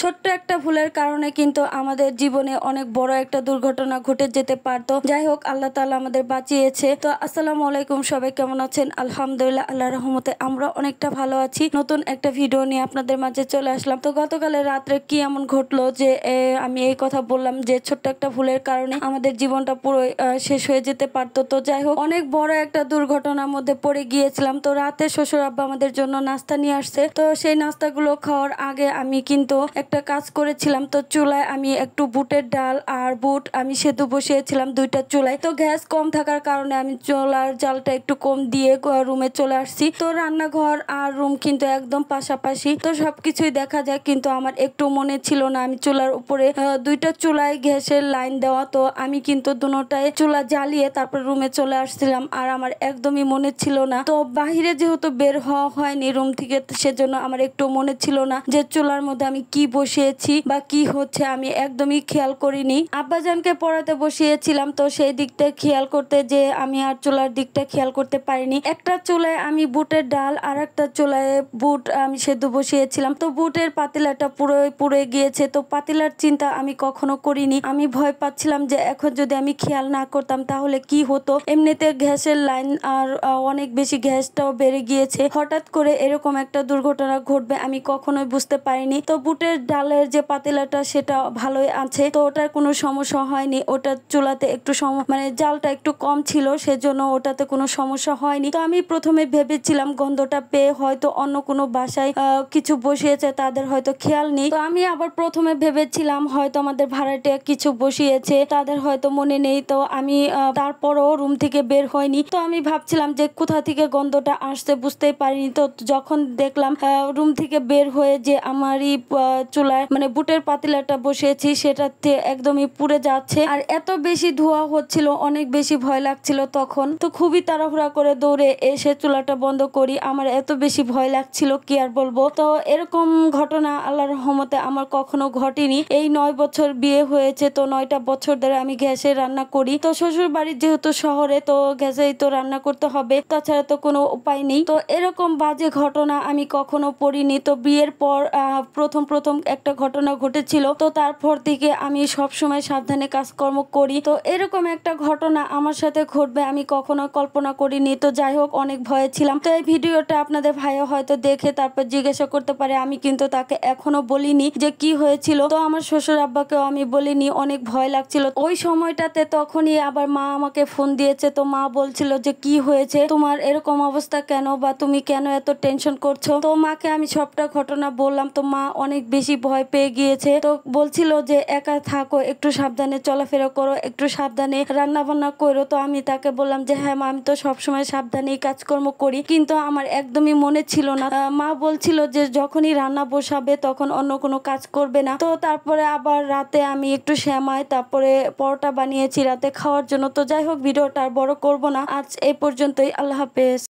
ছোট্ট একটা ভুলের কারণে কিন্তু আমাদের জীবনে অনেক বড় একটা দুর্ঘটনা ঘটে যেতে পারতো। যাই হোক, আল্লাহ তাআলা আমাদের বাঁচিয়েছে। তো আসসালামু আলাইকুম, সবাই কেমন আছেন? আলহামদুলিল্লাহ, আল্লাহর রহমতে আমরা অনেকটা ভালো আছি। নতুন একটা ভিডিও নিয়ে আপনাদের মাঝে চলে আসলাম। তো গতকালের রাত্রে কি এমন ঘটলো যে আমি এই কথা বললাম যে ছোট্ট একটা ভুলের কারণে আমাদের জীবনটা পুরো শেষ হয়ে যেতে পারতো। তো যাই হোক, অনেক বড় একটা দুর্ঘটনার মধ্যে পড়ে গিয়েছিলাম। তো রাতে শ্বশুর আব্বা আমাদের জন্য নাস্তা নিয়ে আসছে। তো সেই নাস্তাগুলো খাওয়ার আগে আমি কিন্তু একটা কাজ করেছিলাম। তো চুলায় আমি একটু বুটের ডাল আর বুট আমি সেদ্ধ বসিয়েছিলাম দুইটা চুলায়। তো গ্যাস কম থাকার কারণে আমি চুলার জালটা একটু কম দিয়ে রুমে চলে আসছি। তো রান্নাঘর আর রুম কিন্তু একদম পাশাপাশি। তো সবকিছুই দেখা যায়, কিন্তু আমার একটু মনে ছিল না আমি চুলার উপরে দুইটা চুলায় গ্যাসের লাইন দেওয়া। তো আমি কিন্তু দুটোটাই চুলা জ্বালিয়ে তারপর রুমে চলে আসছিলাম, আর আমার একদমই মনে ছিল না। তো বাহিরে যেহেতু বের হওয়া হয়নি রুম থেকে, সেজন্য আমার একটু মনে ছিল না যে চুলার মধ্যে আমি কি বসিয়েছি বা কি হচ্ছে, আমি একদমই খেয়াল করিনি। আব্বাজানকে পড়াতে বসিয়েছিলাম, তো সেই দিকটা খেয়াল করতে যে আমি আর চুলার দিকটা খেয়াল করতে পারিনি। একটা চুলায় আমি বুটের ডাল আর একটা চুলায় বুট আমি সেদ্ধ বসিয়েছিলাম। তো বুটের পাতিলাটা পুরোই পুড়ে গিয়েছে। তো পাতিলার চিন্তা আমি কখনো করিনি। আমি ভয় পাচ্ছিলাম যে এখন যদি আমি খেয়াল না করতাম তাহলে কি হতো। এমনিতে গ্যাসের লাইন আর অনেক বেশি গ্যাসটাও বেড়ে গিয়েছে। হঠাৎ করে এরকম একটা দুর্ঘটনা ঘটবে আমি কখনোই বুঝতে পারিনি। তো বুটের ডালের যে পাতিলাটা সেটা ভালোই আছে, তো ওটার কোনো সমস্যা হয়নি। ওটা চুলাতে একটু মানে জালটা একটু কম ছিল, সেজন্য ওটাতে কোনো সমস্যা হয়নি। তো আমি প্রথমে ভেবেছিলাম গন্ধটা পেয়ে হয়তো অন্য কোনো বাসায় কিছু বসিয়েছে, তাদের হয়তো খেয়াল নেই। তো আমি আবার প্রথমে ভেবেছিলাম হয়তো আমাদের ভাড়াটিয়া কিছু বসিয়েছে, তাদের হয়তো মনে নেই। তো আমি তারপরও রুম থেকে বের হয়নি। তো আমি ভাবছিলাম যে কোথা থেকে গন্ধটা আসছে বুঝতেই পারিনি। তো যখন দেখলাম রুম থেকে বের হয়ে যে আমারই চুলায় মানে বুটের পাতিলাটা বসিয়েছি সেটাতে একদমই পুড়ে যাচ্ছে, আর এত বেশি ধোঁয়া হচ্ছিল, অনেক বেশি ভয় লাগছিল তখন। তো খুবই তাড়াহুড়া করে দৌড়ে এসে চুলাটা বন্ধ করি। আমার এত বেশি ভয় লাগছিল কি আর বলবো। তো এরকম ঘটনা আল্লাহর রহমতে আমার কখনো ঘটেনি। এই 9 বছর বিয়ে হয়েছে, তো 9টা বছর ধরে আমি গ্যাসে রান্না করি। তো শ্বশুর বাড়ির যেহেতু শহরে, তো গ্যাসেই তো রান্না করতে হবে, তাছাড়া তো কোনো উপায় নেই। তো এরকম বাজে ঘটনা আমি কখনো পড়িনি। তো বিয়ের পর প্রথম একটা ঘটনা ঘটেছিল, তো তারপর থেকে আমি সব সময় সাবধানে কাজকর্ম করি। তো এরকম একটা ঘটনা আমার সাথে ঘটবে আমি কখনো কল্পনা করিনি। তো যাই হোক, অনেক ভয়ে ছিলাম। তো এই ভিডিওটা আপনাদের ভাইয়া হয়তো দেখে তারপর জিজ্ঞাসা করতে পারে, আমি কিন্তু তাকে এখনো বলিনি যে কি হয়েছিল। তো আমার শ্বশুর আব্বাকেও আমি বলিনি, অনেক ভয় লাগছিল ওই সময়টাতে। তখনই আবার মা আমাকে ফোন দিয়েছে। তো মা বলছিল যে কি হয়েছে, তোমার এরকম অবস্থা কেন, বা তুমি কেন এত টেনশন করছো। তো মাকে আমি সবটা ঘটনা বললাম। তো মা অনেক বেশি ভয় পেয়ে গিয়েছে। তো বলছিল যে একা থাকো, একটু সাবধানে চলাফেরা করো, একটু সাবধানে রান্না বান্না করো। তো আমি তাকে বললাম যে হ্যাঁ মা, আমি তো সবসময় সাবধানেই কাজকর্ম করি, কিন্তু আমার একদমই মনে ছিল না। মা বলছিল যে যখনই রান্না বসাবে তখন অন্য কোনো কাজ করবে না। তো তারপরে আবার রাতে আমি একটু সেমাই তারপরে পরোটা বানিয়েছি রাতে খাওয়ার জন্য। তো যাই হোক, ভিডিওটা আর বড় করব না, আজ এই পর্যন্তই। আল্লাহ হাফেজ।